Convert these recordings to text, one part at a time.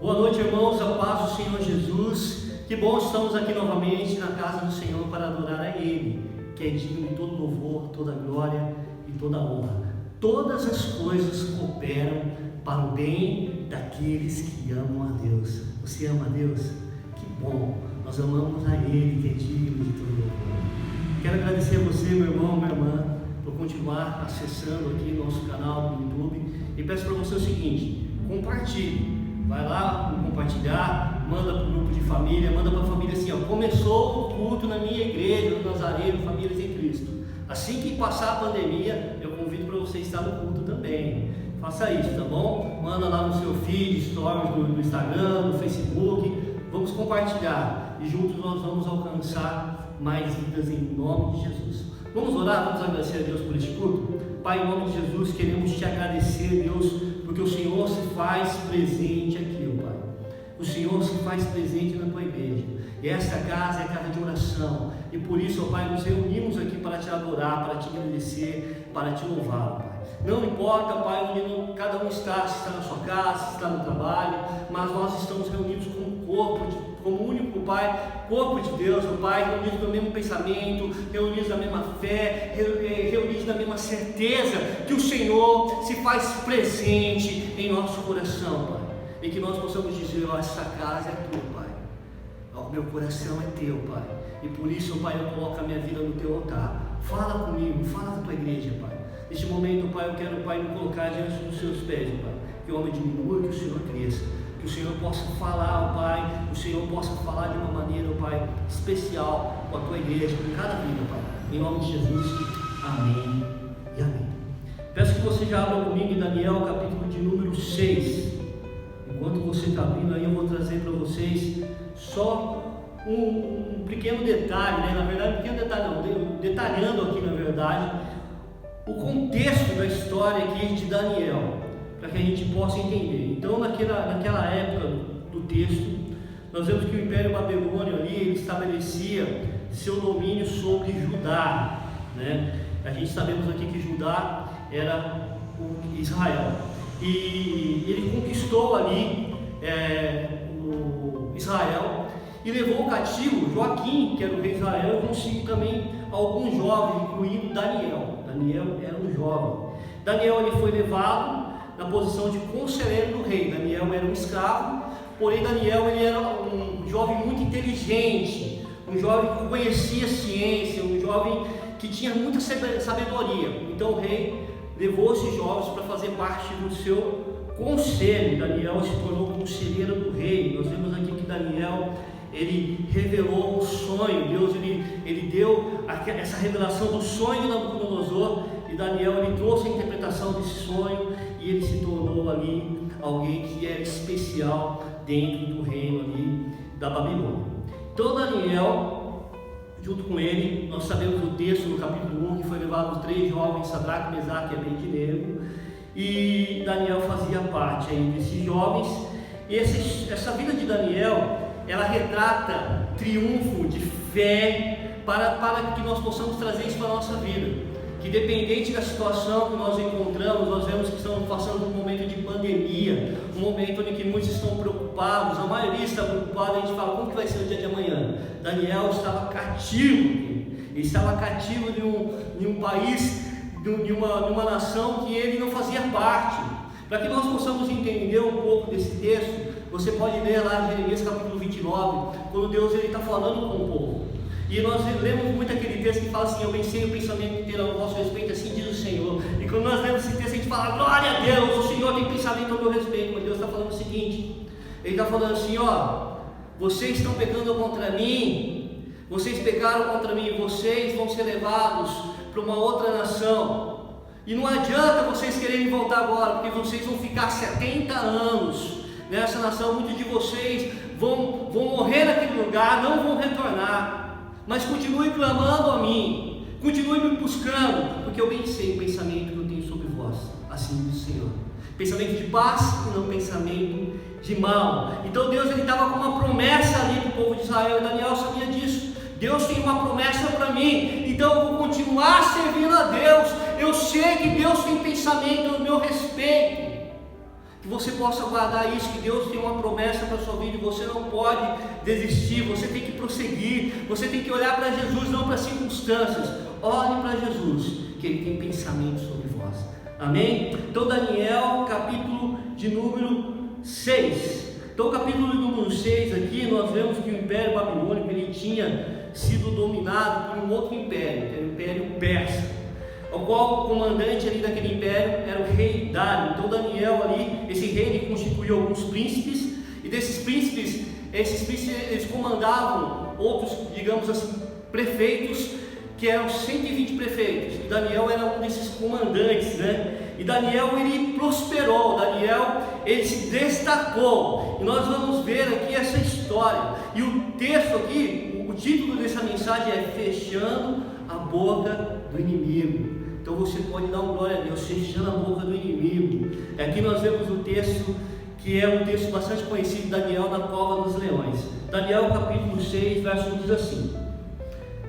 Boa noite, irmãos, a paz do Senhor Jesus. Que bom estamos aqui novamente na casa do Senhor para adorar a Ele, que é digno de todo louvor, toda glória e toda honra. Todas as coisas cooperam para o bem daqueles que amam a Deus. Você ama a Deus? Que bom! Nós amamos a Ele, que é digno de todo louvor. Quero agradecer a você, meu irmão, minha irmã, por continuar acessando aqui nosso canal do YouTube. E peço para você o seguinte: compartilhe. Vai lá compartilhar, manda para o grupo de família, manda para a família assim, ó, começou o culto na minha igreja, no Nazareno, Famílias em Cristo. Assim que passar a pandemia, eu convido para você estar no culto também. Faça isso, tá bom? Manda lá no seu feed, stories do Instagram, no Facebook. Vamos compartilhar e juntos nós vamos alcançar mais vidas em nome de Jesus. Vamos orar, vamos agradecer a Deus por este culto? Pai, em nome de Jesus, queremos te agradecer, Deus, porque o Senhor se faz presente aqui, ó Pai. O Senhor se faz presente na tua igreja. E esta casa é casa de oração. E por isso, ó Pai, nos reunimos aqui para te adorar, para te agradecer, para te louvar, ó Pai. Não importa, Pai, onde cada um está, se está na sua casa, se está no trabalho, mas nós estamos reunidos como como único, Pai, corpo de Deus, ó Pai, reunidos no mesmo pensamento, reunidos na mesma fé, reunidos na mesma certeza que o Senhor se faz presente em nosso coração, Pai. E que nós possamos dizer: ó, essa casa é tua, Pai. O meu coração é teu, Pai. E por isso, Pai, eu coloco a minha vida no teu altar. Fala comigo, fala com a tua igreja, Pai. Neste momento, Pai, eu quero, Pai, me colocar diante dos seus pés, Pai. Que o homem diminua e que o Senhor cresça. Que o Senhor possa falar, ó Pai. Que o Senhor possa falar de uma maneira, ó Pai, especial com a tua igreja, com cada vida, Pai. Em nome de Jesus, amém e amém. Peço que você já abra comigo em Daniel, capítulo de número 6. Enquanto você está abrindo aí, eu vou trazer para vocês só um pequeno detalhe, né? Na verdade, um pequeno detalhe não, detalhando aqui, na verdade, o contexto da história aqui de Daniel, para que a gente possa entender. Então, naquela época do texto, nós vemos que o Império Babilônio ali, ele estabelecia seu domínio sobre Judá, né? A gente sabemos aqui que Judá era o Israel, e ele conquistou ali o Israel e levou cativo Joaquim, que era o rei de Israel, e consigo também alguns jovens, incluindo Daniel. Daniel era um jovem. Daniel ele foi levado na posição de conselheiro do rei. Daniel era um escravo, porém Daniel ele era um jovem muito inteligente, um jovem que conhecia ciência, um jovem que tinha muita sabedoria. Então o rei levou esses jovens para fazer parte do seu conselho. Daniel se tornou conselheiro do rei. Nós vemos aqui que Daniel ele revelou o sonho. Deus ele deu essa revelação do sonho de Nabucodonosor, e Daniel ele trouxe a interpretação desse sonho, e ele se tornou ali alguém que era especial dentro do reino ali da Babilônia. Então Daniel, junto com ele, nós sabemos o texto no capítulo 1, que foi levado os 3 jovens, Sadraque, Mesaque e Abednego, e Daniel fazia parte aí desses jovens. E essa vida de Daniel, ela retrata triunfo de fé para que nós possamos trazer isso para a nossa vida. Que independente da situação que nós encontramos, nós vemos que estamos passando um momento de pandemia, um momento em que muitos estão preocupados, a maioria está preocupada. A gente fala: como que vai ser o dia de amanhã? Daniel estava cativo, ele estava cativo de um país, de uma nação que ele não fazia parte. Para que nós possamos entender um pouco desse texto, você pode ler lá em Jeremias capítulo 29, quando Deus está falando com o povo. E nós lemos muito aquele texto que fala assim: eu bem sei o pensamento que terá o vosso respeito, assim diz o Senhor. E quando nós lemos esse texto, a gente fala: glória a Deus, o Senhor tem pensamento ao meu respeito. Mas Deus está falando o seguinte: Ele está falando assim, ó, vocês estão pecando contra mim, vocês pecaram contra mim, vocês vão ser levados para uma outra nação. E não adianta vocês quererem voltar agora, porque vocês vão ficar 70 anos nessa nação. Muitos de vocês vão morrer naquele lugar, não vão retornar. Mas continue clamando a mim, continue me buscando, porque eu bem sei o pensamento que eu tenho sobre vós, assim diz o Senhor. Pensamento de paz e não pensamento de mal. Então Deus estava com uma promessa ali para o povo de Israel, e Daniel sabia disso. Deus tem uma promessa para mim, então eu vou continuar servindo a Deus. Eu sei que Deus tem pensamento no meu respeito. Que você possa guardar isso, que Deus tem uma promessa para a sua vida e você não pode desistir, você tem que prosseguir, você tem que olhar para Jesus, não para as circunstâncias. Olhe para Jesus, que Ele tem pensamentos sobre vós. Amém? Então Daniel, capítulo de número 6. Então, capítulo número 6 aqui, nós vemos que o Império Babilônico ele tinha sido dominado por um outro império, que era o Império Persa, o qual o comandante ali daquele império era o rei Dário. Então Daniel ali, esse rei, ele constituiu alguns príncipes, e desses príncipes, eles comandavam outros, digamos assim, prefeitos, que eram 120 prefeitos, e Daniel era um desses comandantes, né? E Daniel ele prosperou, Daniel ele se destacou, e nós vamos ver aqui essa história, e o texto aqui, o título dessa mensagem é Fechando a Boca do Inimigo. Então você pode dar uma glória a Deus, fechando a boca do inimigo. Aqui nós vemos o texto, que é um texto bastante conhecido, Daniel na cova dos leões. Daniel capítulo 6, verso 1 diz assim: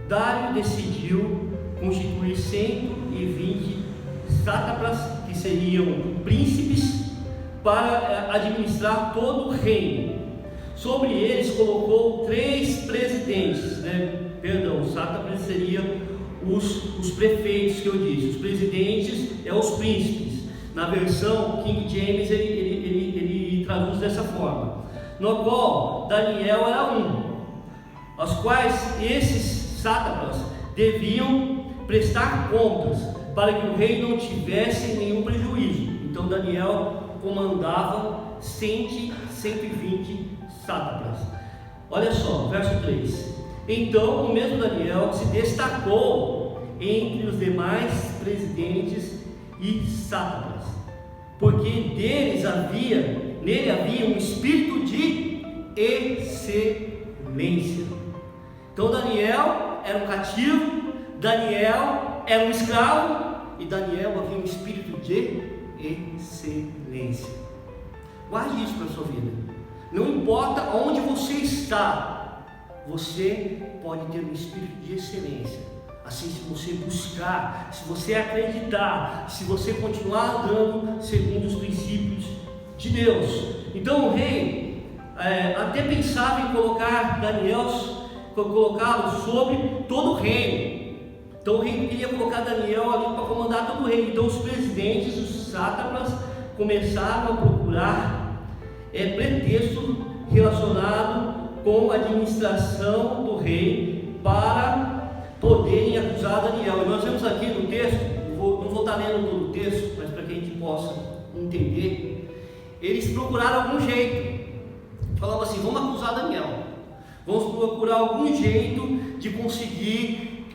Dário decidiu constituir 120 sátrapas, que seriam príncipes, para administrar todo o reino. Sobre eles colocou 3 presidentes, sátrapas seriam os prefeitos que eu disse, os presidentes os príncipes. Na versão King James ele traduz dessa forma, no qual Daniel era aos quais esses sátrapas deviam prestar contas, para que o rei não tivesse nenhum prejuízo. Então Daniel comandava 120 sátrapas. Olha só, verso 3. Então o mesmo Daniel se destacou entre os demais presidentes e sátrapas, porque nele havia um espírito de excelência. Então Daniel era um cativo, Daniel era um escravo, e Daniel havia um espírito de excelência. Guarde isso para a sua vida. Não importa onde você está, você pode ter um espírito de excelência. Assim, se você buscar, se você acreditar, se você continuar andando segundo os princípios de Deus. Então o rei até pensava em colocá-lo sobre todo o reino. Então o rei queria colocar Daniel ali para comandar todo o reino. Então os presidentes, os sátrapas, começaram a procurar pretexto relacionado com a administração do rei para poderem acusar Daniel. E nós vemos aqui no texto, não vou estar lendo todo o texto, mas para que a gente possa entender, eles procuraram algum jeito, falavam assim: vamos acusar Daniel, vamos procurar algum jeito de conseguir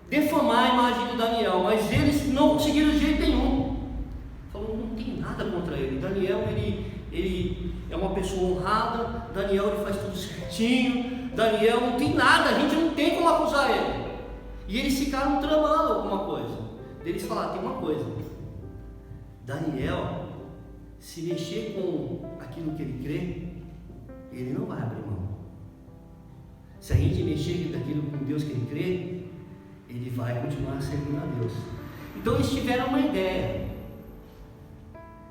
defamar a imagem de Daniel, mas eles não conseguiram de jeito nenhum. Falaram: não tem nada contra ele, Daniel ele é uma pessoa honrada, Daniel ele faz tudo certinho, Daniel não tem nada, a gente não tem como acusar ele. E eles ficaram tramando alguma coisa. Eles falaram: tem uma coisa, Daniel, se mexer com aquilo que ele crê, ele não vai abrir mão. Se a gente mexer daquilo com Deus que ele crê, ele vai continuar servindo a Deus. Então eles tiveram uma ideia.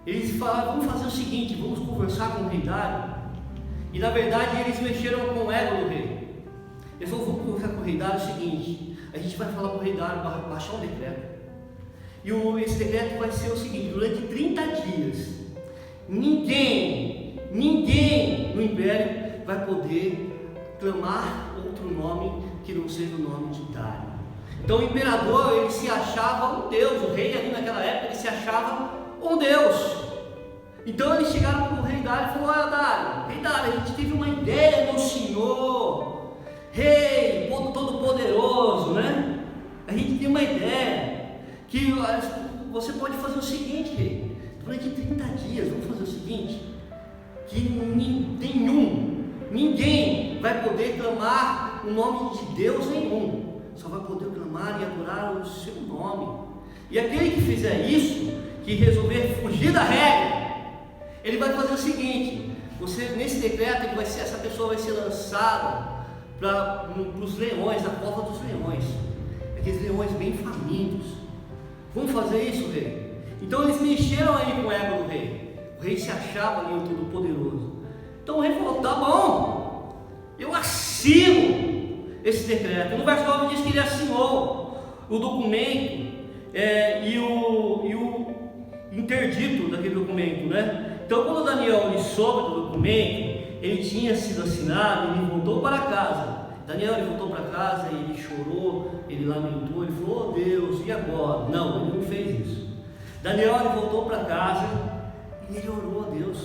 Eles falaram: vamos fazer o seguinte, vamos conversar com o rei Dário. E na verdade eles mexeram com o ego do rei. Eles falaram: vamos conversar com o rei Dário o seguinte, a gente vai falar com o rei Dário para baixar um decreto. E esse decreto vai ser o seguinte: durante 30 dias, ninguém no império vai poder clamar outro nome que não seja o nome de Dário. Então o imperador, ele se achava um deus, o rei ali naquela época, ele se achava um deus. Então eles chegaram para o rei Dário e falaram: olha Dário, rei Dário, a gente teve uma ideia, meu senhor, rei, todo poderoso, né? A gente tem uma ideia, que você pode fazer o seguinte, rei, durante 30 dias, vamos fazer o seguinte, que ninguém vai poder clamar o nome de Deus nenhum, só vai poder clamar e adorar o seu nome. E aquele que fizer isso, que resolver fugir da regra, ele vai fazer o seguinte: nesse decreto, essa pessoa vai ser lançada para os leões, na cova dos leões, aqueles leões bem famintos. Vamos fazer isso, rei? Então eles mexeram aí com o ego do rei. rei se achava ali o Todo-Poderoso. Então o rei falou: tá bom, eu assino esse decreto. No verso 9 diz que ele assinou o documento e o interdito daquele documento, né? Então quando Daniel ele soube do documento, ele tinha sido assinado, ele voltou para casa. Daniel ele voltou para casa e ele chorou, ele lamentou, ele falou: oh Deus, e agora? Não, ele não fez isso. Daniel ele voltou para casa e ele orou a Deus,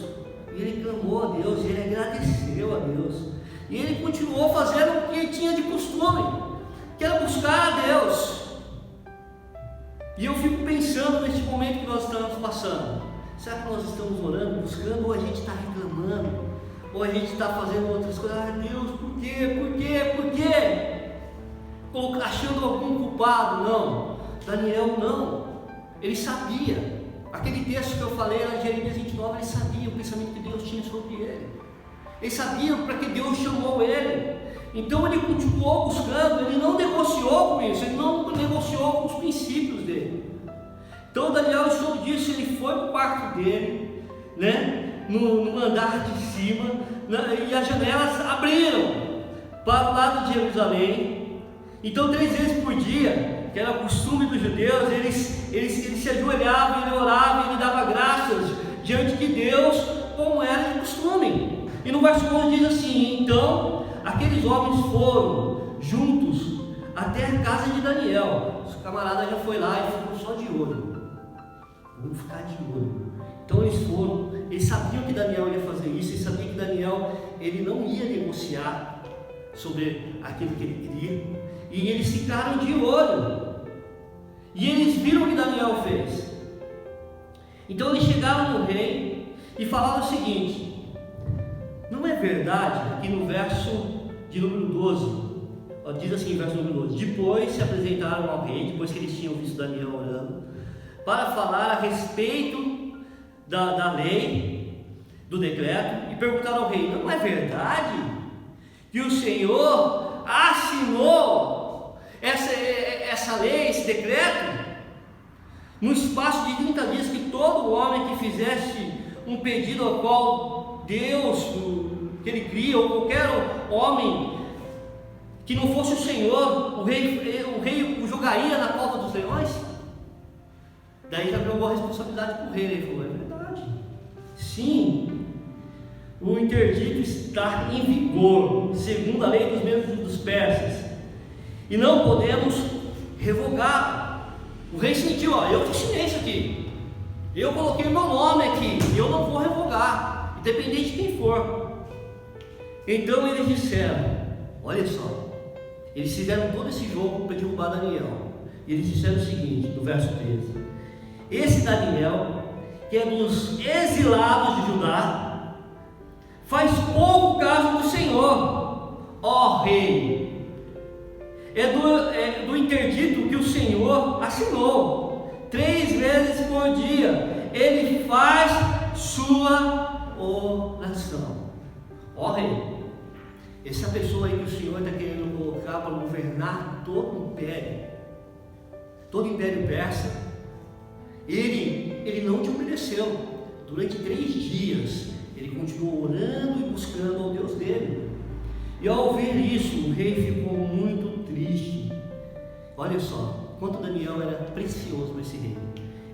e ele clamou a Deus, e ele agradeceu a Deus, e ele continuou fazendo o que ele tinha de costume, que era buscar a Deus. E eu fico pensando neste momento que nós estamos passando: será que nós estamos orando, buscando, ou a gente está reclamando? Ou a gente está fazendo outras coisas? Ah, Deus, por quê? Por quê? Por quê? Achando algum culpado? Não. Daniel não. Ele sabia. Aquele texto que eu falei lá em Jeremias 29, ele sabia o pensamento que Deus tinha sobre ele. Ele sabia para que Deus chamou ele. Então ele continuou buscando, ele não negociou com isso, ele não negociou com os princípios dele. Então Daniel soube disso, ele foi para o quarto dele, né? No andar de cima, e as janelas abriram para o lado de Jerusalém. Então 3 vezes por dia, que era o costume dos judeus, eles se ajoelhavam, ele orava, ele dava graças diante de Deus, como era de costume. E no verso 11 diz assim: então aqueles homens foram juntos até a casa de Daniel. Os camaradas já foi lá e ficou só de olho. Vamos ficar de olho. Então eles foram, eles sabiam que Daniel ia fazer isso, eles sabiam que Daniel ele não ia negociar sobre aquilo que ele queria, e eles ficaram de olho, e eles viram o que Daniel fez. Então eles chegaram no rei e falaram o seguinte: não é verdade, aqui no verso de número 12, diz assim, verso número 12: depois se apresentaram ao rei, depois que eles tinham visto Daniel orando, para falar a respeito da lei, do decreto, e perguntaram ao rei: não é verdade que o Senhor assinou essa lei, esse decreto, no espaço de 30 dias, que todo homem que fizesse um pedido ao qual Deus, que ele cria, ou qualquer homem que não fosse o Senhor, o rei o jogaria na cova dos leões? Daí já jogou a responsabilidade para o rei. Ele falou: é verdade, sim, o interdito está em vigor, segundo a lei dos Medos e dos persas, e não podemos revogar. O rei sentiu: ó, eu que assinei isso aqui, eu coloquei meu nome aqui, e eu não vou revogar, independente de quem for. Então eles disseram, olha só, eles fizeram todo esse jogo para derrubar Daniel. E eles disseram o seguinte, no verso 13: esse Daniel, que é dos exilados de Judá, faz pouco caso do Senhor, ó rei. É do interdito que o Senhor assinou. 3 vezes por dia ele faz sua oração. Ó rei, essa pessoa aí que o Senhor está querendo colocar para governar todo o império persa, ele não te obedeceu. Durante 3 dias ele continuou orando e buscando ao Deus dele. E ao ver isso, o rei ficou muito triste. Olha só, quanto Daniel era precioso para esse rei.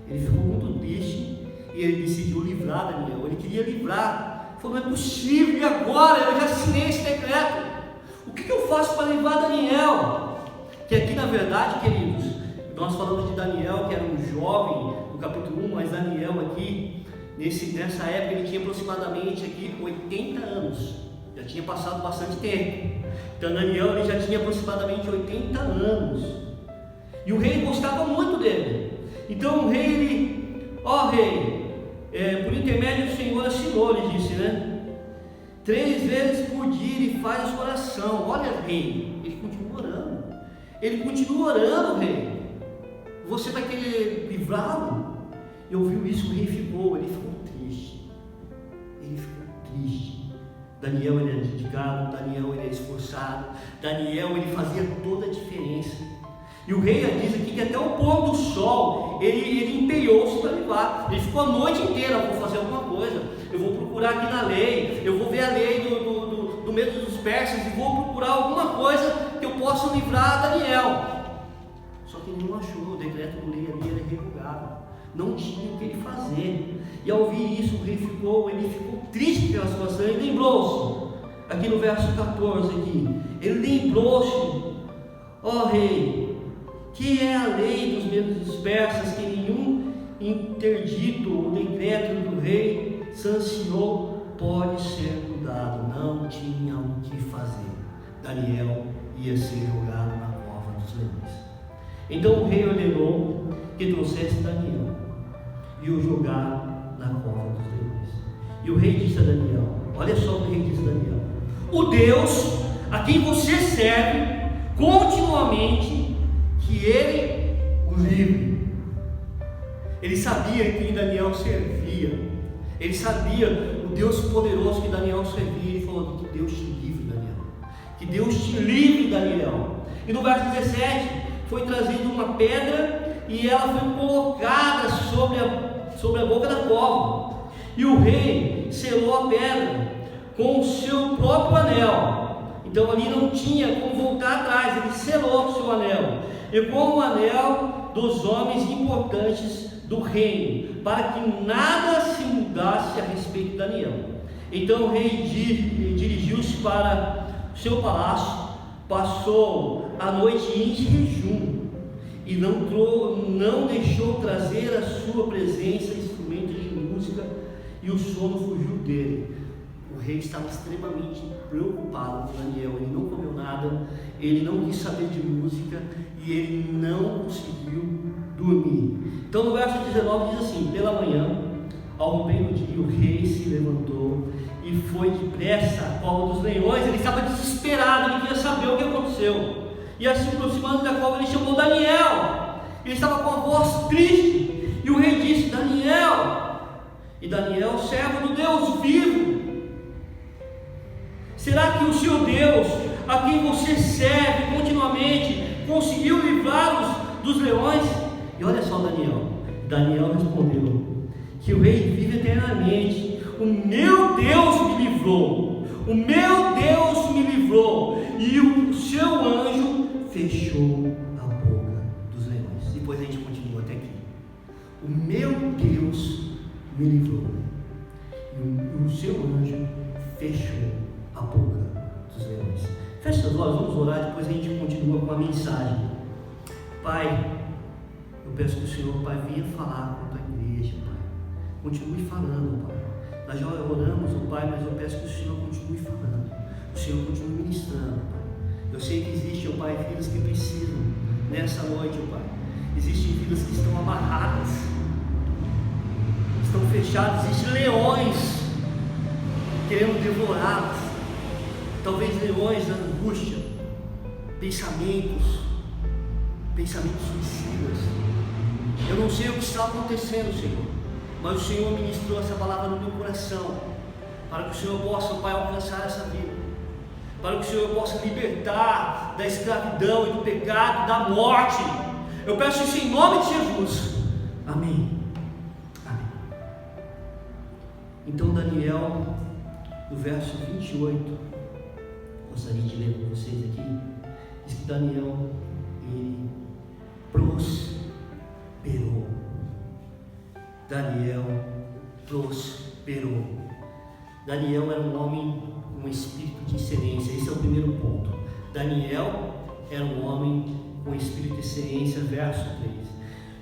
Ele ficou muito triste e ele decidiu livrar Daniel. Ele queria livrar. Falou: não é possível, e agora? Eu já assinei esse decreto. O que eu faço para livrar Daniel? Que aqui, na verdade, queridos, nós falamos de Daniel, que era um jovem, no capítulo 1, mas Daniel aqui, nessa época, ele tinha aproximadamente aqui 80 anos. Já tinha passado bastante tempo. Então Daniel ele já tinha aproximadamente 80 anos. E o rei gostava muito dele. Então o rei, ó rei, por intermédio do Senhor assinou, ele disse, né? 3 vezes por dia ele faz a sua oração. Olha, rei, ele continua orando. Ele continua orando, rei. Você vai querer livrá-lo? E ouviu isso, o rei ficou triste. Ele ficou triste. Daniel ele é dedicado, Daniel ele é esforçado, Daniel ele fazia toda a diferença. E o rei diz aqui que até o pôr do sol ele empenhou-se para livrar. Ele ficou a noite inteira: vou fazer alguma coisa, eu vou procurar aqui na lei, eu vou ver a lei do medo dos persas e vou procurar alguma coisa que eu possa livrar Daniel. Só que ele não achou, o decreto do rei ali era irrevogável, não tinha o que ele fazer. E ao ouvir isso, o rei ficou triste pela situação. Ele lembrou-se, aqui no verso 14, ele lembrou-se: ó rei, que é a lei dos medos dos persas, que nenhum interdito ou decreto do rei sancionou pode ser mudado. Não tinha o que fazer. Daniel ia ser jogado na cova dos leões. Então o rei ordenou que trouxesse Daniel e o jogaram na cova dos leões. E o rei disse a Daniel: olha só o que o rei disse a Daniel: o Deus a quem você serve continuamente, que ele o livre. Ele sabia quem Daniel servia, ele sabia o Deus poderoso que Daniel servia. Ele falou: que Deus te livre, Daniel, que Deus te livre, Daniel. E no verso 17, foi trazida uma pedra e ela foi colocada sobre a boca da cova, e o rei selou a pedra com o seu próprio anel. Então ali não tinha como voltar atrás, ele selou o seu anel, e com o anel dos homens importantes do reino, para que nada se mudasse a respeito de Daniel. Então o rei dirigiu-se para o seu palácio, passou a noite em jejum e não deixou trazer à sua presença instrumentos de música, e o sono fugiu dele. O rei estava extremamente preocupado com Daniel. Ele não comeu nada, ele não quis saber de música e ele não conseguiu dormir. Então no verso 19 diz assim: pela manhã, ao romper do dia, o rei se levantou e foi depressa à cova dos leões. Ele estava desesperado, ele queria saber o que aconteceu. E assim, aproximando da cova, ele chamou Daniel. Ele estava com a voz triste, e o rei disse: Daniel. E Daniel, servo do Deus vivo, será que o seu Deus, a quem você serve continuamente, conseguiu livrá-los dos leões? E olha só Daniel respondeu: que o rei vive eternamente, o meu Deus me livrou, o meu Deus me livrou, e o seu anjo fechou a boca dos leões. Depois a gente continua até aqui: o meu Deus me livrou, e o seu anjo fechou a boca dos leões. Feche seus olhos, vamos orar, depois a gente continua com a mensagem. Pai, eu peço que o Senhor, Pai, venha falar com a tua igreja, Pai. Continue falando, Pai. Nós já oramos, Pai, mas eu peço que o Senhor continue falando, o Senhor continue ministrando, Pai. Eu sei que existem, Pai, vidas que precisam nessa noite, Pai. Existem vidas que estão amarradas, estão fechadas, existem leões querendo devorá-las. Talvez leões da angústia, pensamentos suicidas. Eu não sei o que está acontecendo, Senhor, mas o Senhor ministrou essa palavra no meu coração, para que o Senhor possa, Pai, alcançar essa vida, para que o Senhor possa libertar da escravidão e do pecado e da morte. Eu peço isso em nome de Jesus. Amém. Amém. Então Daniel, no verso 28, gostaria de ler com vocês aqui, diz que Daniel, ele prosperou. Daniel prosperou. Daniel era um homem com espírito de excelência. Esse é o primeiro ponto. Daniel era um homem com espírito de excelência. Verso 3.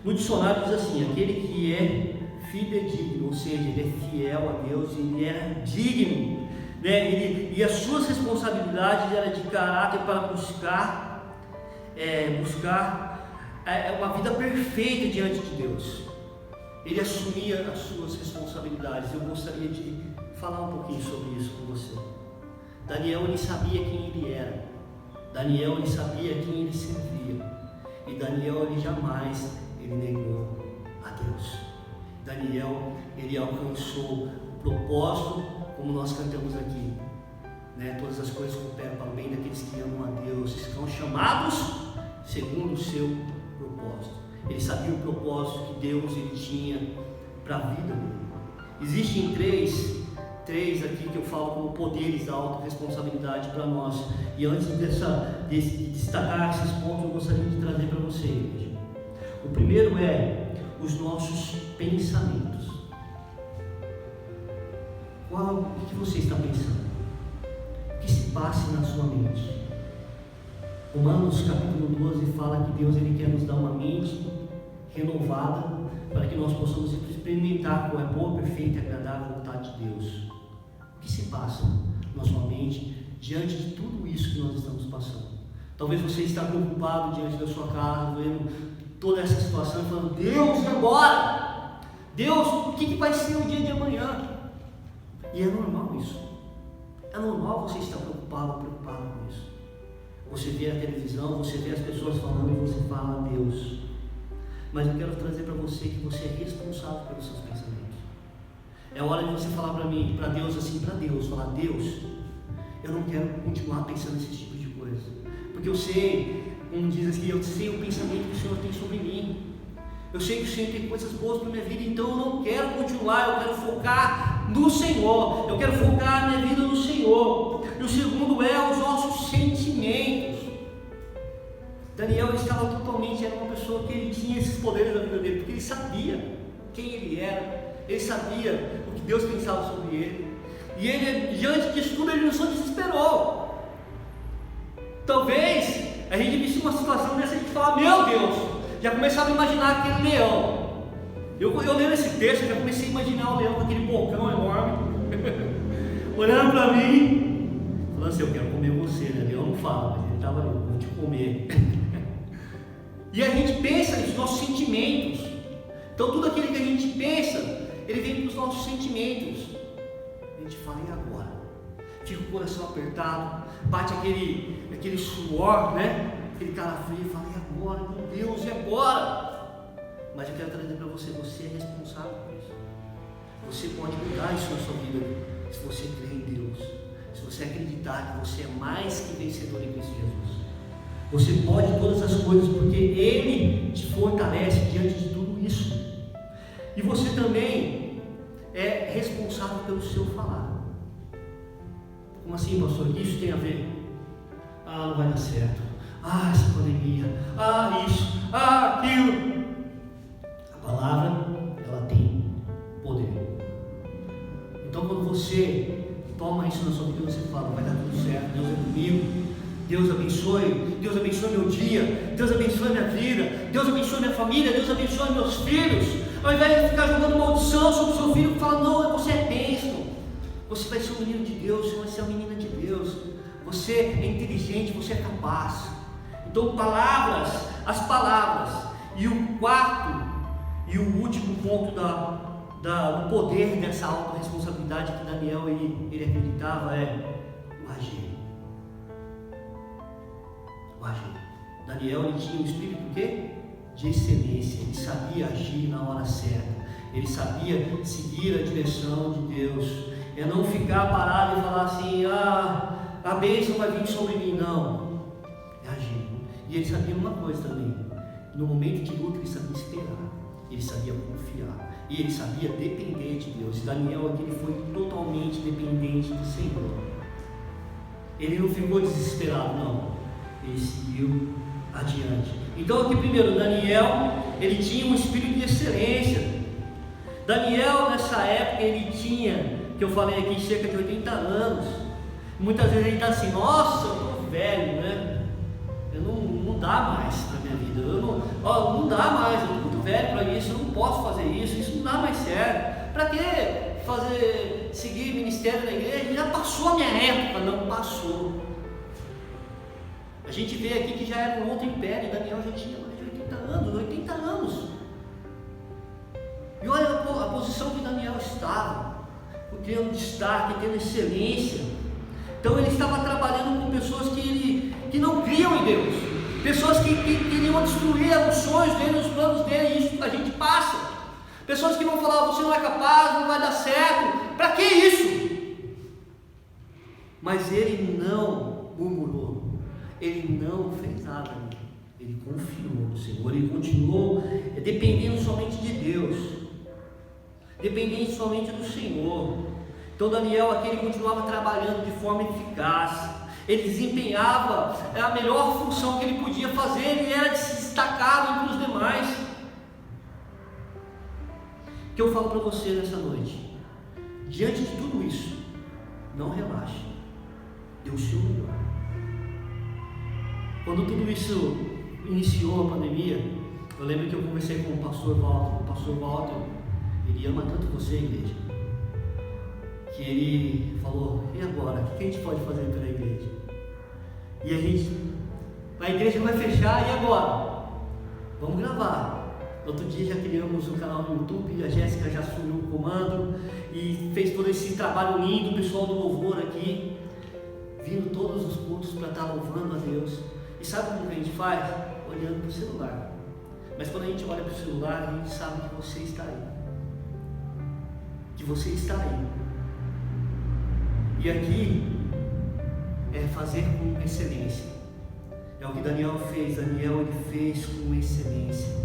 No dicionário diz assim: aquele que é fidedigno, ou seja, ele é fiel a Deus, ele era digno, né? E as suas responsabilidades eram de caráter para buscar uma vida perfeita diante de Deus. Ele assumia as suas responsabilidades. Eu gostaria de falar um pouquinho sobre isso com você. Daniel, ele sabia quem ele era. Daniel, ele sabia quem ele servia. E Daniel, ele jamais negou a Deus. Daniel, ele alcançou o propósito, como nós cantamos aqui, né? Todas as coisas cooperam para o bem daqueles que amam a Deus, estão chamados segundo o seu propósito. Ele sabia o propósito que Deus ele tinha para a vida dele. Existem três 3 aqui que eu falo como poderes da autorresponsabilidade para nós. E antes de destacar esses pontos, eu gostaria de trazer para você, igreja. O primeiro é os nossos pensamentos. O que você está pensando? O que se passa na sua mente? Romanos capítulo 12 fala que Deus ele quer nos dar uma mente renovada para que nós possamos experimentar qual é a boa, perfeita e agradável vontade de Deus. O que se passa na sua mente diante de tudo isso que nós estamos passando? Talvez você está preocupado diante da sua casa, vendo toda essa situação e falando: Deus, e agora? Deus, o que vai ser o dia de amanhã? E é normal isso. É normal você estar preocupado com isso. Você vê a televisão, você vê as pessoas falando e você fala: Deus. Mas eu quero trazer para você que você é responsável pelos seus pensamentos. É hora de você falar para mim, para Deus assim, para Deus, falar: Deus, eu não quero continuar pensando nesse tipo de coisa. Porque eu sei, como diz aqui, eu sei o pensamento que o Senhor tem sobre mim. Eu sei que o Senhor tem coisas boas para a minha vida, então eu não quero continuar, eu quero focar no Senhor. Eu quero focar a minha vida no Senhor. E o segundo é os nossos sentimentos. Daniel estava totalmente, era uma pessoa que ele tinha esses poderes na vida dele, porque ele sabia quem ele era, ele sabia o que Deus pensava sobre ele, e ele, diante disso tudo, ele não só desesperou. Talvez a gente visse uma situação dessa, a gente fala: meu Deus, já começava a imaginar aquele leão. Eu lendo esse texto, eu já comecei a imaginar o leão com aquele bocão enorme, olhando para mim, falando assim: eu quero comer você, né? Leão não fala, mas ele estava ali: vou te comer. E a gente pensa nos nossos sentimentos. Então tudo aquilo que a gente pensa, ele vem para os nossos sentimentos. A gente fala: e agora? Fica o coração apertado, bate aquele suor, né? Aquele calafrio, fala: e agora? Meu Deus, e agora? Mas eu quero trazer para você: você é responsável por isso. Você pode mudar isso na sua vida, se você crer em Deus, se você acreditar que você é mais que vencedor em Cristo Jesus. Você pode todas as coisas porque Ele te fortalece diante de tudo isso. E você também é responsável pelo seu falar. Como assim, pastor? O que isso tem a ver? Ah, não vai dar certo. Ah, essa pandemia. Ah, isso. Ah, aquilo. A palavra, ela tem poder. Então, quando você toma isso na sua vida, você fala: vai dar tudo certo, Deus é comigo. Deus abençoe meu dia, Deus abençoe minha vida, Deus abençoe minha família, Deus abençoe meus filhos. Ao invés de ficar jogando maldição sobre o seu filho, fala: não, você é bênção, você vai ser um menino de Deus, você vai ser uma menina de Deus, você é inteligente, você é capaz. Então, as palavras. E o quarto e o último ponto do poder dessa autorresponsabilidade que Daniel ele acreditava é o agir. Daniel ele tinha um espírito o quê? De excelência. Ele sabia agir na hora certa. Ele sabia seguir a direção de Deus. É não ficar parado e falar assim: ah, a bênção vai vir sobre mim. Não. É agir. E ele sabia uma coisa também: no momento de luta ele sabia esperar. Ele sabia confiar. E ele sabia depender de Deus. E Daniel aqui ele foi totalmente dependente do Senhor. Ele não ficou desesperado, não. Ele seguiu adiante. Então aqui primeiro, Daniel, ele tinha um espírito de excelência. Daniel nessa época ele tinha, que eu falei aqui, cerca de 80 anos. Muitas vezes ele está assim: nossa, eu estou velho, né? Eu não dá mais para a minha vida, não dá mais, eu estou muito velho para isso, eu não posso fazer isso não dá mais certo. Para que seguir ministério na igreja? Já passou a minha época. Não passou. A gente vê aqui que já era um outro império. Daniel já tinha mais de 80 anos. E olha a posição que Daniel estava, tendo destaque, tendo excelência. Então ele estava trabalhando com pessoas que não criam em Deus, pessoas que queriam destruir os sonhos dele, os planos dele, e isso a gente passa. Pessoas que vão falar: você não é capaz, não vai dar certo, para que isso? Mas ele não murmurou. Ele não fez nada, ele confiou no Senhor, ele continuou dependendo somente de Deus, dependendo somente do Senhor. Então Daniel aqui, ele continuava trabalhando de forma eficaz, ele desempenhava a melhor função que ele podia fazer, ele era de se destacar entre os demais. O que eu falo para você nessa noite, diante de tudo isso, não relaxe, dê o seu melhor. Quando tudo isso iniciou a pandemia, eu lembro que eu conversei com o pastor Walter, ele ama tanto você, igreja, que ele falou: e agora? O que a gente pode fazer pela igreja? E a igreja vai fechar, e agora? Vamos gravar. Outro dia já criamos um canal no YouTube, a Jéssica já assumiu o comando e fez todo esse trabalho lindo, o pessoal do louvor aqui, vindo todos os cultos para estar louvando a Deus. E sabe como que a gente faz? Olhando para o celular. Mas quando a gente olha para o celular, a gente sabe que você está aí. Que você está aí. E aqui é fazer com excelência. É o que Daniel fez. Daniel, ele fez com excelência.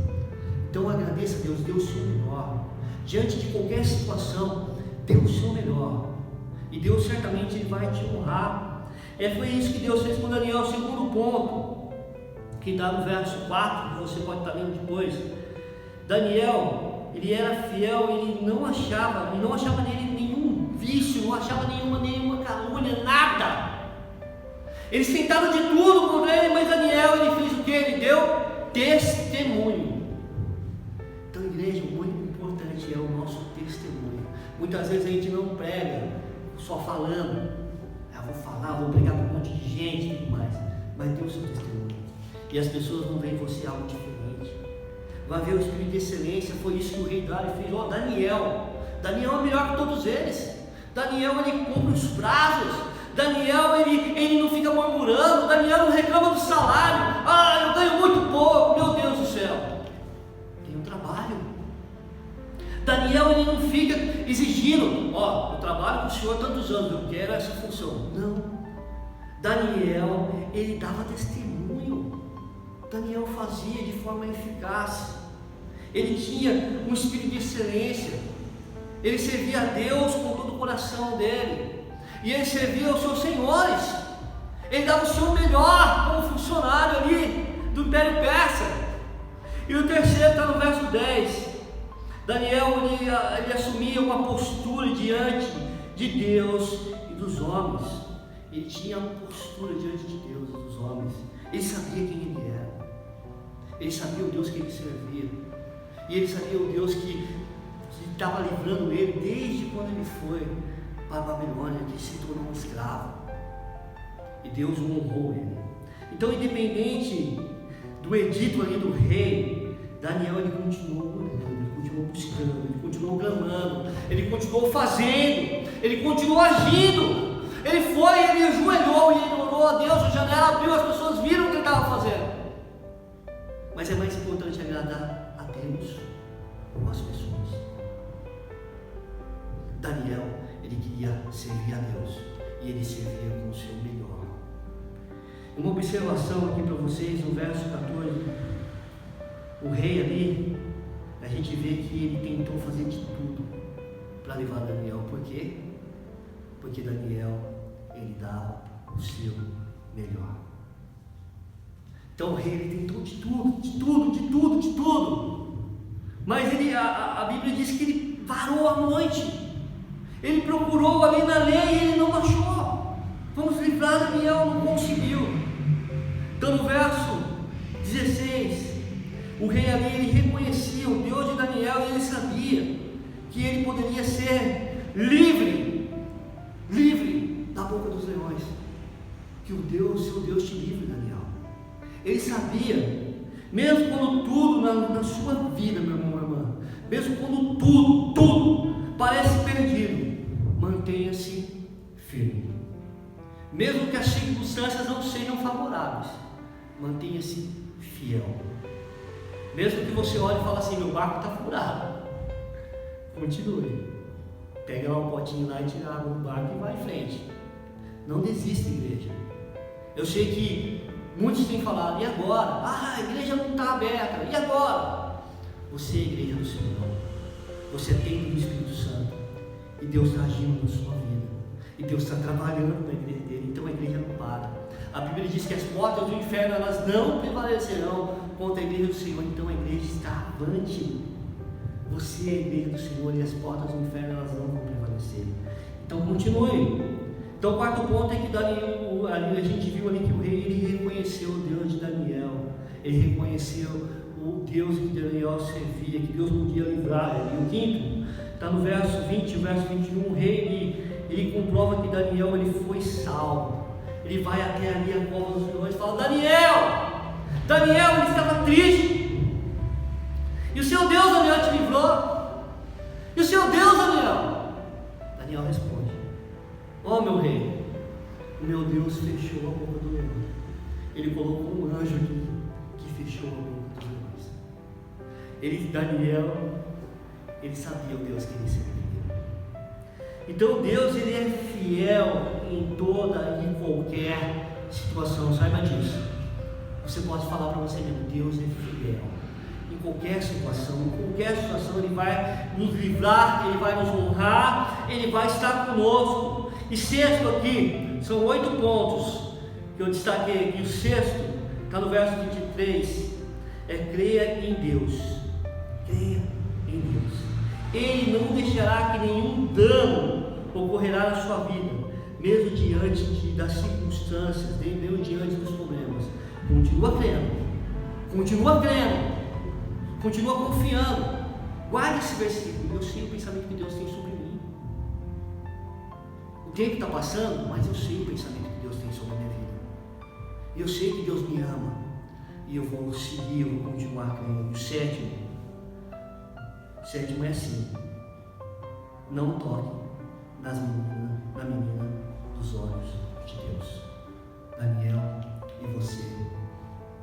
Então agradeça a Deus, dê o seu melhor. Diante de qualquer situação, dê o seu melhor. E Deus certamente ele vai te honrar. Foi isso que Deus fez com Daniel. O segundo ponto, que está no verso 4, que você pode estar lendo depois. Daniel, ele era fiel, ele não achava nele nenhum vício, não achava nenhuma calúnia, nada. Eles tentaram de tudo contra ele, mas Daniel, ele fez o que? Ele deu testemunho. Então, igreja, o muito importante é o nosso testemunho. Muitas vezes a gente não prega só falando, vou falar, vou pregar para um monte de gente e tudo mais, mas dê o seu testemunho. E as pessoas vão ver em você algo diferente. Vai ver o espírito de excelência. Foi isso que o rei Dário fez. Daniel é melhor que todos eles. Daniel, ele cumpre os prazos. Daniel, ele não fica murmurando. Daniel não reclama do salário. Eu ganho muito pouco, meu Deus do céu. Tem um trabalho. Daniel, ele não fica exigindo: eu trabalho com o senhor há tantos anos, eu quero essa função. Não. Daniel, ele dava testemunho. Daniel fazia de forma eficaz. Ele tinha um espírito de excelência. Ele servia a Deus com todo o coração dele. E ele servia aos seus senhores. Ele dava o seu melhor como funcionário ali do Império Persa. E o terceiro está no verso 10. Daniel, ele assumia uma postura diante de Deus e dos homens. Ele tinha uma postura diante de Deus e dos homens. Ele sabia quem ele era. Ele sabia o Deus que ele servia. E ele sabia o Deus que estava livrando ele desde quando ele foi para a Babilônia, que se tornou um escravo. E Deus o honrou ele. Então, independente do edito ali do rei, Daniel, ele continuou orando, ele continuou buscando, ele continuou clamando, ele continuou fazendo, ele continuou agindo. Ele ajoelhou e ele orou a Deus, a janela abriu, as pessoas viram o que ele estava fazendo. Mas é mais importante agradar a Deus com as pessoas. Daniel, ele queria servir a Deus e ele servia com o seu melhor. Uma observação aqui para vocês, no verso 14, o rei ali, a gente vê que ele tentou fazer de tudo para levar Daniel. Por quê? Porque Daniel, ele dava o seu melhor. Então o rei, ele tentou de tudo. Mas a Bíblia diz que ele parou à noite. Ele procurou ali na lei e ele não achou. Vamos livrar Daniel, não conseguiu. Então no verso 16, o rei ali, ele reconhecia o Deus de Daniel e ele sabia que ele poderia ser livre da boca dos leões. Que seu Deus te livre, Daniel. Ele sabia, mesmo quando tudo na sua vida, meu irmão, minha irmã, mesmo quando tudo parece perdido, mantenha-se firme. Mesmo que as circunstâncias não sejam favoráveis, mantenha-se fiel. Mesmo que você olhe e fale assim: meu barco está furado, continue. Pega lá um potinho lá e tira a água do barco e vai em frente. Não desista, igreja. Eu sei que muitos têm falado: e agora? A igreja não está aberta, e agora? Você é a igreja do Senhor. Você é templo do Espírito Santo. E Deus está agindo na sua vida. E Deus está trabalhando na igreja dele. Então a igreja não para. A Bíblia diz que as portas do inferno elas não prevalecerão contra a igreja do Senhor. Então a igreja está avante. Você é a igreja do Senhor e as portas do inferno elas não vão prevalecer. Então continue. Então o quarto ponto é que Daniel, ali a gente viu ali que o rei ele reconheceu o Deus de Daniel. Ele reconheceu o Deus que Daniel servia, que Deus podia livrar. E o quinto está no verso 20, o verso 21. O rei ele comprova que Daniel ele foi salvo. Ele vai até ali a cova dos leões e fala: Daniel, ele estava triste. E o seu Deus, Daniel, te livrou. E o seu Deus, Daniel responde: ó meu rei, o meu Deus fechou a boca do leão. Ele colocou um anjo aqui que fechou a boca dos leões. Daniel, ele sabia o Deus que ele servia. Então Deus ele é fiel em toda e qualquer situação, saiba disso. Você pode falar para você mesmo: Deus é fiel em qualquer situação. Ele vai nos livrar, Ele vai nos honrar, Ele vai estar conosco. E sexto aqui, são 8 pontos que eu destaquei aqui. O sexto está no verso 23, creia em Deus. Creia em Deus. Ele não deixará que nenhum dano ocorrerá na sua vida, mesmo diante das circunstâncias, mesmo diante dos problemas. Continua crendo, continua confiando. Guarde esse versículo: eu sei o pensamento que Deus tem sobre mim. O tempo está passando, mas eu sei o pensamento que Deus tem sobre a minha vida. Eu sei que Deus me ama, e eu vou seguir, eu vou continuar crendo. O sétimo é assim: não toque na menina dos olhos de Deus. Daniel, e você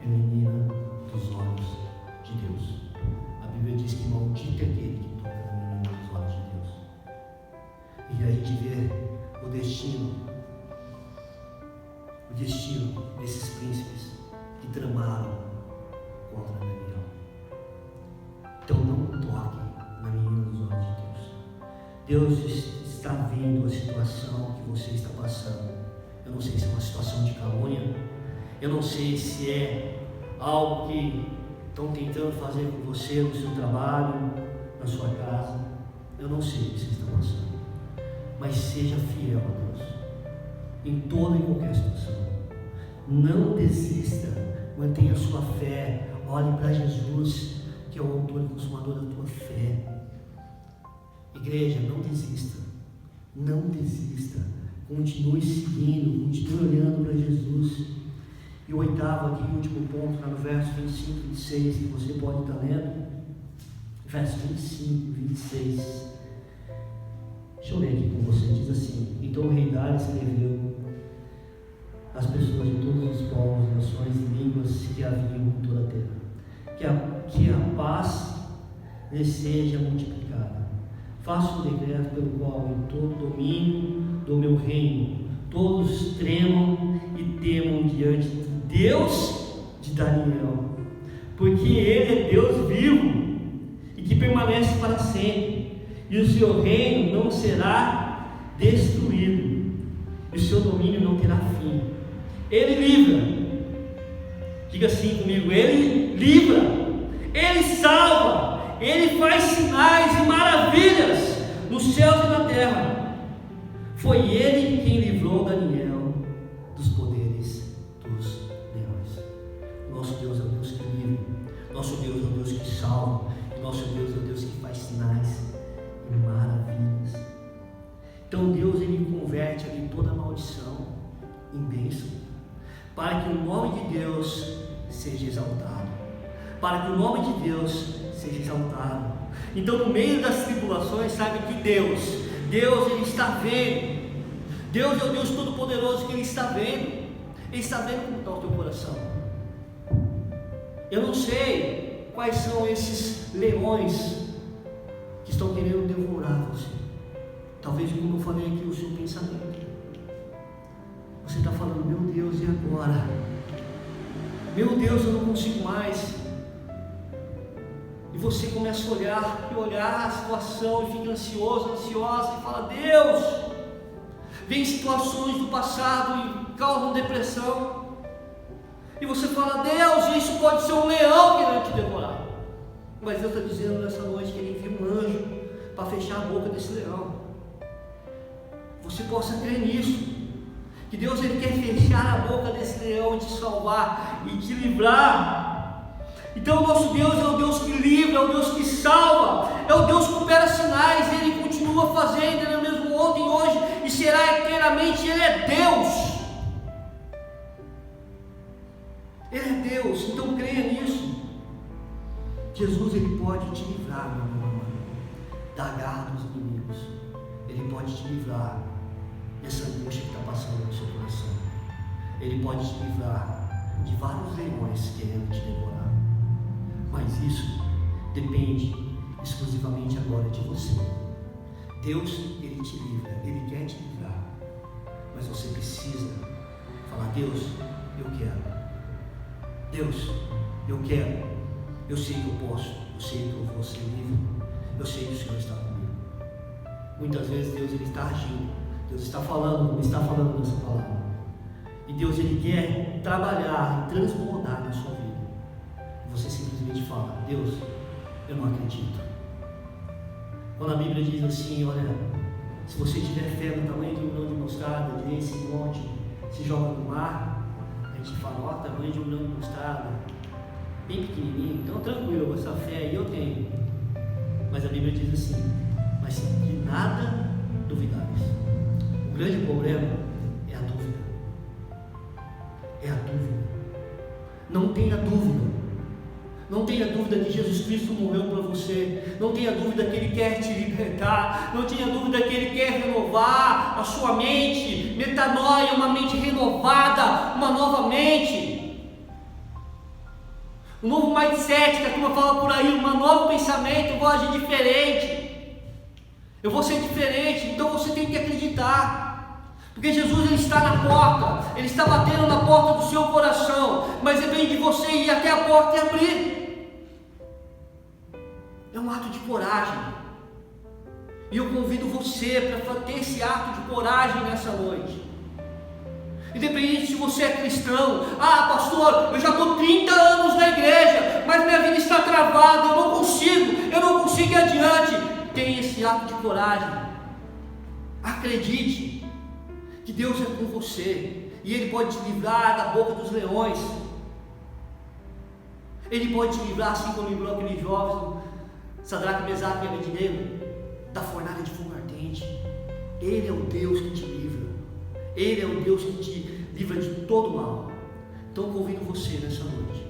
é menina dos olhos de Deus. A Bíblia diz que maldito é aquele que toca na menina dos olhos de Deus. E a gente vê o destino desses príncipes que tramaram contra Daniel. Então não toque na menina dos olhos de Deus. Deus está vendo a situação que você está passando. Eu não sei se é uma situação de calúnia, eu não sei se é algo que estão tentando fazer com você no seu trabalho, na sua casa. Eu não sei o que você está passando, mas seja fiel a Deus em toda e qualquer situação. Não desista, mantenha a sua fé. Olhe para Jesus, que é o autor e consumador da tua fé. Igreja, não desista. Continue seguindo, continue olhando para Jesus. E o oitavo aqui, o último ponto, está no verso 25 e 26, que você pode estar lendo. Verso 25 e 26. Deixa eu ler aqui com você. Diz assim: então o rei Dário escreveu às pessoas de todos os povos, nações e línguas que haviam em toda a terra, que a paz lhes seja multiplicada. Faço um decreto pelo qual em todo o domínio do meu reino todos tremam e temam diante do Deus de Daniel, porque Ele é Deus vivo e que permanece para sempre, e o seu reino não será destruído, e o seu domínio não terá fim. Ele livra, diga assim comigo: Ele livra, Ele salva, Ele faz sinais e maravilhas nos céus e na terra. Foi Ele quem livrou Daniel dos poderes dos leões. Nosso Deus é o Deus que livra, nosso Deus é o Deus que salva, e nosso Deus é o Deus que faz sinais e maravilhas. Então Deus ele converte ali toda maldição em bênção, para que o nome de Deus seja exaltado, para que o nome de Deus seja exaltado. Então, no meio das tribulações, sabe que Deus ele está vendo. Deus é o Deus Todo-Poderoso, que Ele está vendo. Ele está vendo como está o teu coração. Eu não sei quais são esses leões que estão querendo devorar você. Talvez, como eu falei aqui, o seu pensamento. Você está falando: meu Deus, e agora? Meu Deus, eu não consigo mais. E você começa a olhar e olhar a situação e fica ansioso, ansiosa e fala: Deus, vem situações do passado e causam depressão. E você fala: Deus, isso pode ser um leão querendo te devorar. Mas Deus está dizendo nessa noite que Ele envia um anjo para fechar a boca desse leão. Você possa crer nisso, que Deus Ele quer fechar a boca desse leão e te salvar e te livrar. Então o nosso Deus é o Deus que livra, é o Deus que salva, é o Deus que opera sinais. Ele continua fazendo, Ele é o mesmo ontem, hoje e será eternamente. Ele é Deus. Ele é Deus, então creia nisso. Jesus, Ele pode te livrar, meu irmão, da garra dos inimigos. Ele pode te livrar dessa angústia que está passando no seu coração. Ele pode te livrar de vários leões querendo te devorar. Mas isso depende exclusivamente agora de você. Deus, Ele te livra, Ele quer te livrar. Mas você precisa falar: Deus, eu quero. Deus, eu quero. Eu sei que eu posso, eu sei que eu vou ser livre, eu sei que o Senhor está comigo. Muitas vezes Deus Ele está agindo, Deus está falando nessa palavra. E Deus Ele quer trabalhar e transbordar na sua vida. Você simplesmente fala: Deus, eu não acredito. Quando a Bíblia diz assim: olha, se você tiver fé no tamanho de um grão de mostarda, diz esse monte, se joga no mar. A gente fala: ó, tamanho de um grão de mostarda, bem pequenininho, então tranquilo, essa fé aí eu tenho. Mas a Bíblia diz assim: mas de nada duvidares. O grande problema é a dúvida. É a dúvida. Não tenha dúvida. Não tenha dúvida que Jesus Cristo morreu por você. Não tenha dúvida que Ele quer te libertar. Não tenha dúvida que Ele quer renovar a sua mente. Metanoia, uma mente renovada, uma nova mente. Um novo mindset, que a turma fala por aí, um novo pensamento. Eu vou agir diferente. Eu vou ser diferente. Então você tem que acreditar. Porque Jesus Ele está na porta, Ele está batendo na porta do seu coração, mas depende de você ir até a porta e abrir. É um ato de coragem. E eu convido você para ter esse ato de coragem nessa noite. Independente se você é cristão: ah, pastor, eu já estou 30 anos na igreja, mas minha vida está travada, eu não consigo ir adiante. Tenha esse ato de coragem. Acredite que Deus é com você, e Ele pode te livrar da boca dos leões. Ele pode te livrar, assim como livrou aqueles jovens, Sadraque, Mesaque e Abednego, da fornalha de fogo ardente. Ele é o Deus que te livra. Ele é o Deus que te livra de todo mal. Então eu convido você nessa noite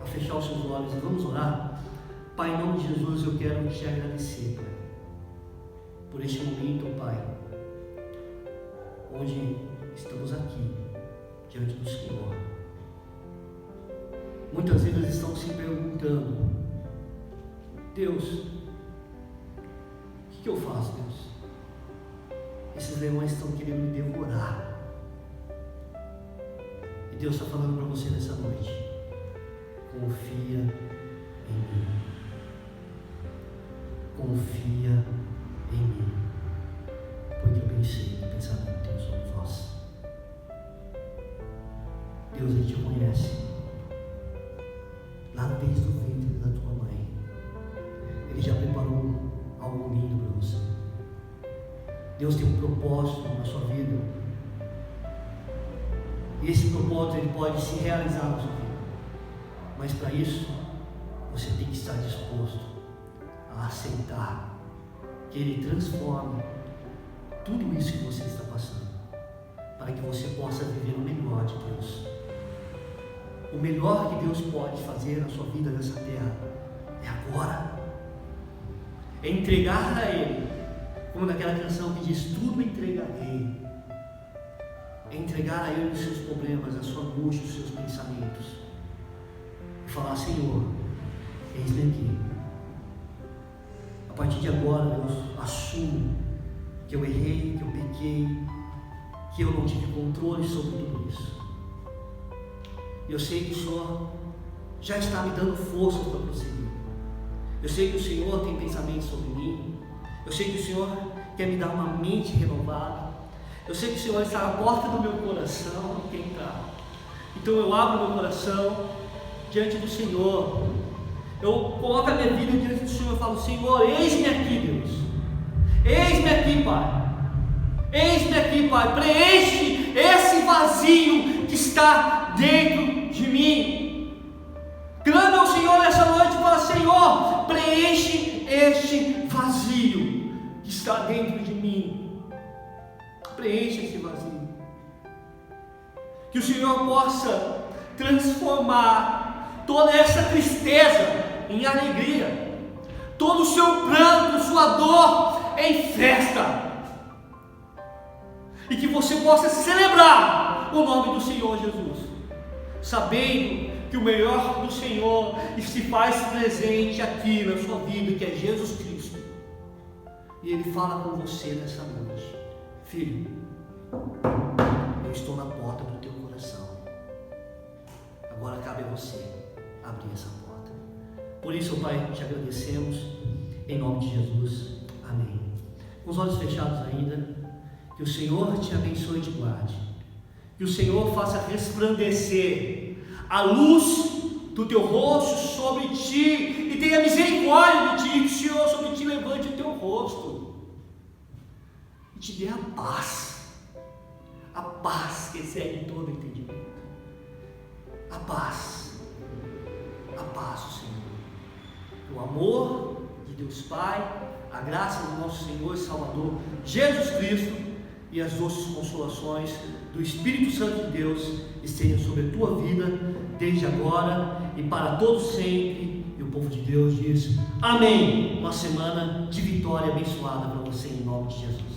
a fechar os seus olhos e vamos orar. Pai, em nome de Jesus, eu quero te agradecer, Pai, por este momento, Pai, onde estamos aqui, diante do Senhor. Muitas vezes estão se perguntando: Deus, o que eu faço, Deus? Esses leões estão querendo me devorar. E Deus está falando para você nessa noite: confia em mim. Confia em mim. Porque eu pensei no pensamento que tenho sobre vós. Deus, Ele te conhece lá desde o ventre da tua mãe. Ele já preparou algo lindo para você. Deus tem um propósito na sua vida. E esse propósito Ele pode se realizar na sua vida. Mas para isso, você tem que estar disposto a aceitar que Ele transforme tudo isso que você está passando, para que você possa viver o melhor de Deus. O melhor que Deus pode fazer na sua vida nessa terra é agora. É entregar a Ele, como naquela canção que diz: tudo entregarei. É entregar a Ele os seus problemas, a sua angústia, os seus pensamentos. E falar: Senhor, eis-me aqui. A partir de agora, eu assumo que eu errei, que eu pequei, que eu não tive controle sobre tudo isso. Eu sei que o Senhor já está me dando forças para prosseguir. Eu sei que o Senhor tem pensamentos sobre mim. Eu sei que o Senhor quer me dar uma mente renovada. Eu sei que o Senhor está à porta do meu coração, quem está. Então eu abro meu coração diante do Senhor. Eu coloco a minha vida diante do Senhor e falo: Senhor, eis-me aqui, Deus. Eis-me aqui, Pai. Eis-me aqui, Pai. Preenche esse vazio que está dentro de mim. Clame ao Senhor nessa noite e fala: Senhor, preenche este vazio que está dentro de mim. Preenche esse vazio. Que o Senhor possa transformar toda essa tristeza em alegria, todo o seu pranto, sua dor em festa, e que você possa celebrar o nome do Senhor Jesus, sabendo que o melhor do Senhor se faz presente aqui na sua vida, que é Jesus Cristo, e Ele fala com você nessa noite: filho, eu estou na porta do teu coração, agora cabe a você abrir essa porta. Por isso, Pai, te agradecemos, em nome de Jesus, amém. Com os olhos fechados ainda, que o Senhor te abençoe e te guarde, que o Senhor faça resplandecer a luz do teu rosto sobre ti, e tenha misericórdia de ti, que o Senhor sobre ti levante o teu rosto, e te dê a paz que excede todo entendimento, a paz do Senhor, o amor de Deus Pai, a graça do nosso Senhor e Salvador Jesus Cristo e as doces consolações do Espírito Santo de Deus estejam sobre a tua vida, desde agora e para todos sempre. E o povo de Deus diz amém. Uma semana de vitória abençoada para você, em nome de Jesus.